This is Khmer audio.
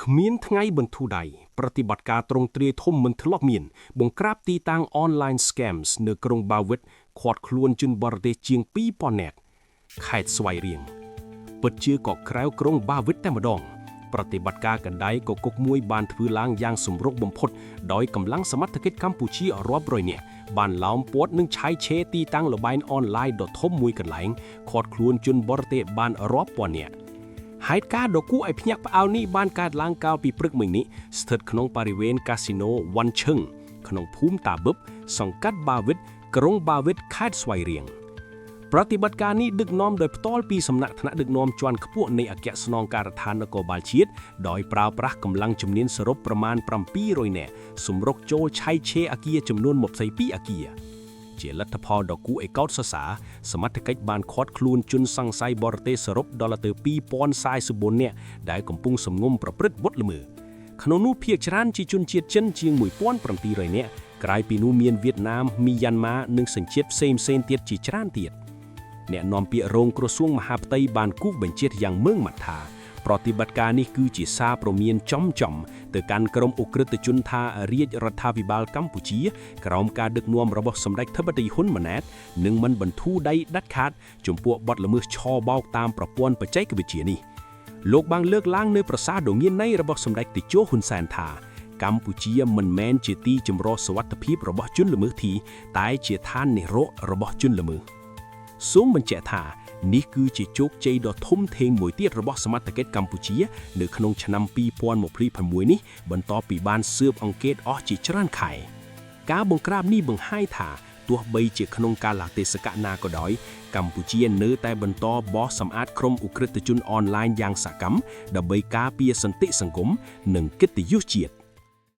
គ្មានថ្ងៃបន្ធូរដៃប្រតិបត្តិការត្រង់ទ្រាយធំមិនធ្លាប់មានបង្ក្រាបទីតាំង online scams នៅក្រុងបាវិតឃាត់ខ្លួនជនបរទេសជាង 2000 នាក់ខេត្តស្វាយរៀងពិតជាក៏ក្រៅក្រុងបាវិតតែម្ដងប្រតិបត្តិការកណ្ដាលក៏គុកមួយបានធ្វើឡើងយ៉ាងសម្រុកបំផុតដោយកម្លាំងសមត្ថកិច្ចកម្ពុជារាប់រយនាក់បានឡោមព័ទ្ធនិងឆាយឆេរទីតាំងលបែងអនឡាញដ៏ធំមួយកន្លែងឃាត់ខ្លួនជនបរទេសបានរាប់ពាន់នាក់ហេតុការណ៍ដ៏គួរឲ្យភ្ញាក់ផ្អើលនេះបានកើតឡើងកាលពីព្រឹកមិញនេះស្ថិតក្នុងបរិវេណកាស៊ីណូវ៉ាន់ឈឹងក្នុងភូមិតាបឹបសង្កាត់បាវិតក្រុងបាវិតខេត្តស្វាយរៀងប្រតិបត្តិការនេះដឹកនាំដោយផ្ទាល់ពីសំណាក់ថ្នាក់ដឹកនាំជាន់ខ្ពស់នៃអគ្គស្នងការដ្ឋាននគរបាលជាតិដោយប្រើប្រាស់កម្លាំងជំនាញសរុបប្រមាណ700នាក់សម្រុកចូលឆៃឆេរអគារចំនួន22អគារជាលទ្ធផលដ៏គួរឲ្យកោតសរសើរសមត្ថកិច្ចបានឃាត់ខ្លួនជនសង្ស័យបរទេសសរុបដល់ទៅ2044នាក់ដែលកំពុងសំងុំប្រព្រឹត្តបទល្មើសក្នុងនោះភាគច្រើនជាជនជាតិចិនជាង1700នាក់ក្រៅពីនោះមានវៀតណាមមីយ៉ាន់ម៉ានិងសញ្ជាតិផ្សេងទៀតជាច្រើនទៀតអ្នកនាំពាក្យរងក្រសួងមហាផ្ទៃបានគូសបញ្ជាក់យ៉ាងម៉ឺងម៉ាត់ថាប្រតិបត្តិការនេះគឺជាសារព្រមានចំទៅកាន់ក្រុមអ ுக ្រិតជនថារាជរដ្ឋាភិបាលកម្ពុជាក្រោមការដឹកនាំរបស់សម្ដេចធិបតីហ៊ុនម៉ាណែតនឹងមិនបន្ធូរដៃដាច់ខាតចំពោះបទល្មើសឆបោកតាមប្រព័ន្ធបច្ចេកវិទ្យានេះលោកបានលើកឡើងនៅប្រសាសន៍ដ៏មានន័យរបស់សម្ដេចតេជោហ៊ុនសែនថាកម្ពុជាមិនមែនជាទីចម្រោះសុវត្ថិភាពរបស់ជនល្មើសទីតែជាឋាននិរករបស់ជនល្មើសសូមបញ្ជាក់ថានេះគឺជាជោគជ័យដ៏ធំធេងមួយទៀតរបស់សមត្ថកិច្ចកម្ពុជានៅក្នុងឆ្នាំ2026នេះបន្ទាប់ពីបានស៊ើបអង្កេតអស់ជាច្រើនខែការបង្ក្រាបនេះបង្ហាញថាទោះបីជាក្នុងកាលៈទេសកៈណាក៏ដោយកម្ពុជានៅតែបន្តបោះសម្អាតក្រុមឧក្រិដ្ឋជនអនឡាញយ៉ាងសកម្មដើម្បីការពារសន្តិសង្គមនិងកិត្តិយសជាតិ